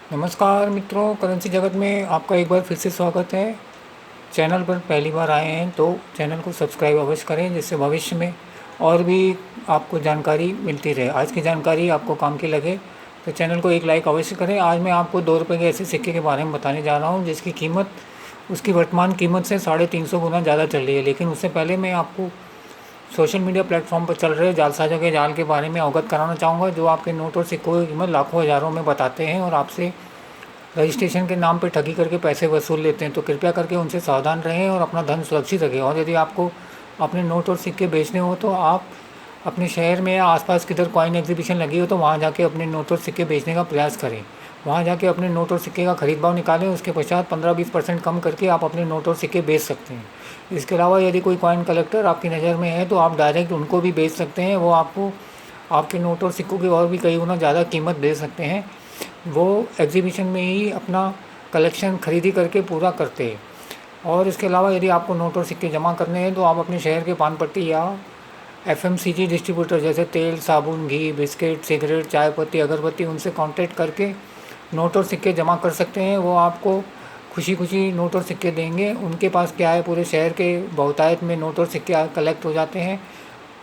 नमस्कार मित्रों, करेंसी जगत में आपका एक बार फिर से स्वागत है। चैनल पर पहली बार आए हैं तो चैनल को सब्सक्राइब अवश्य करें, जिससे भविष्य में और भी आपको जानकारी मिलती रहे। आज की जानकारी आपको काम की लगे तो चैनल को एक लाइक अवश्य करें। आज मैं आपको 2 रुपये के ऐसे सिक्के के बारे में बताने जा रहा हूँ जिसकी कीमत उसकी वर्तमान कीमत से 350 गुना ज़्यादा चल रही है। लेकिन उससे पहले मैं आपको सोशल मीडिया प्लेटफॉर्म पर चल रहे जालसाजों के जाल के बारे में अवगत कराना चाहूँगा, जो आपके नोट और सिक्कों की कीमत लाखों हज़ारों में बताते हैं और आपसे रजिस्ट्रेशन के नाम पर ठगी करके पैसे वसूल लेते हैं। तो कृपया करके उनसे सावधान रहें और अपना धन सुरक्षित रखें। और यदि आपको अपने नोट और सिक्के बेचने हो तो आप अपने शहर में या आसपास किधर कॉइन एग्जीबिशन लगी हो तो वहाँ जाके अपने नोट और सिक्के बेचने का प्रयास करें। वहाँ जाके अपने नोट और सिक्के का खरीद भाव निकालें, उसके पश्चात 15-20% कम करके आप अपने नोट और सिक्के बेच सकते हैं। इसके अलावा यदि कोई कॉइन कलेक्टर आपकी नज़र में है तो आप डायरेक्ट उनको भी बेच सकते हैं। वो आपको आपके नोट और सिक्कों की और भी कई गुना ज़्यादा कीमत दे सकते हैं। वो एग्जीबिशन में ही अपना कलेक्शन खरीदी करके पूरा करते हैं। और इसके अलावा यदि आपको नोट और सिक्के जमा करने हैं तो आप अपने शहर के पान पट्टी या एफएमसीजी डिस्ट्रीब्यूटर जैसे तेल, साबुन, घी, बिस्किट, सिगरेट, चाय पत्ती, अगरबत्ती उनसे कांटेक्ट करके नोट और सिक्के जमा कर सकते हैं। वो आपको खुशी खुशी नोट और सिक्के देंगे। उनके पास क्या है, पूरे शहर के बहुतायत में नोट और सिक्के कलेक्ट हो जाते हैं,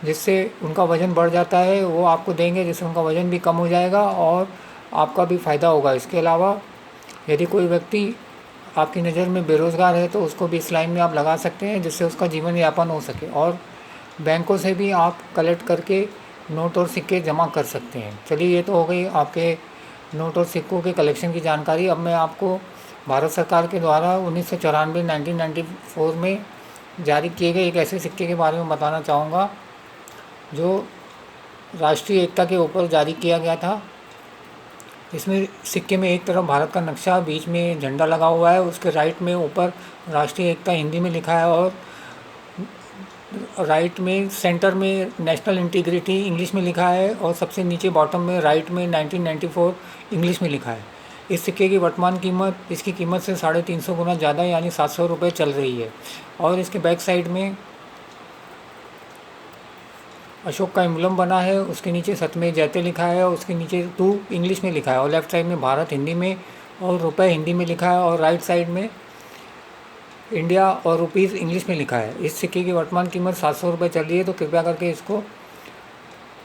जिससे उनका वज़न बढ़ जाता है। वो आपको देंगे जिससे उनका वज़न भी कम हो जाएगा और आपका भी फ़ायदा होगा। इसके अलावा यदि कोई व्यक्ति आपकी नज़र में बेरोज़गार है तो उसको भी इस लाइन में आप लगा सकते हैं, जिससे उसका जीवन यापन हो सके। और बैंकों से भी आप कलेक्ट करके नोट और सिक्के जमा कर सकते हैं। चलिए, ये तो हो गई आपके नोट और सिक्कों के कलेक्शन की जानकारी। अब मैं आपको भारत सरकार के द्वारा 1994 में जारी किए गए एक ऐसे सिक्के के बारे में बताना चाहूँगा जो राष्ट्रीय एकता के ऊपर जारी किया गया था। इसमें सिक्के में एक तरफ भारत का नक्शा, बीच में झंडा लगा हुआ है, उसके राइट में ऊपर राष्ट्रीय एकता हिंदी में लिखा है और राइट में सेंटर में नेशनल इंटीग्रिटी इंग्लिश में लिखा है और सबसे नीचे बॉटम में राइट में 1994 इंग्लिश में लिखा है। इस सिक्के की वर्तमान कीमत इसकी कीमत से 350 गुना ज़्यादा यानी 700 रुपये चल रही है। और इसके बैक साइड में अशोक का एम्बलम बना है, उसके नीचे सतमें जयते लिखा है और उसके नीचे 2 इंग्लिश में लिखा है और लेफ़्ट साइड में भारत हिंदी में और रुपए हिंदी में लिखा है और राइट साइड में इंडिया और रुपीज़ इंग्लिश में लिखा है। इस सिक्के की वर्तमान कीमत 700 रुपये चल रही है। तो कृपया करके इसको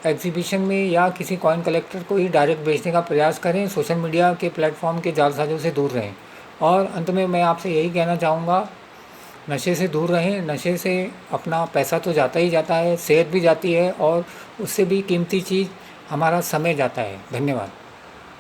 एग्जीबिशन में या किसी कॉइन कलेक्टर को ही डायरेक्ट बेचने का प्रयास करें। सोशल मीडिया के प्लेटफॉर्म के जालसाजों से दूर रहें। और अंत में मैं आपसे यही कहना चाहूँगा, नशे से दूर रहें। नशे से अपना पैसा तो जाता ही जाता है, सेहत भी जाती है और उससे भी कीमती चीज़ हमारा समय जाता है। धन्यवाद।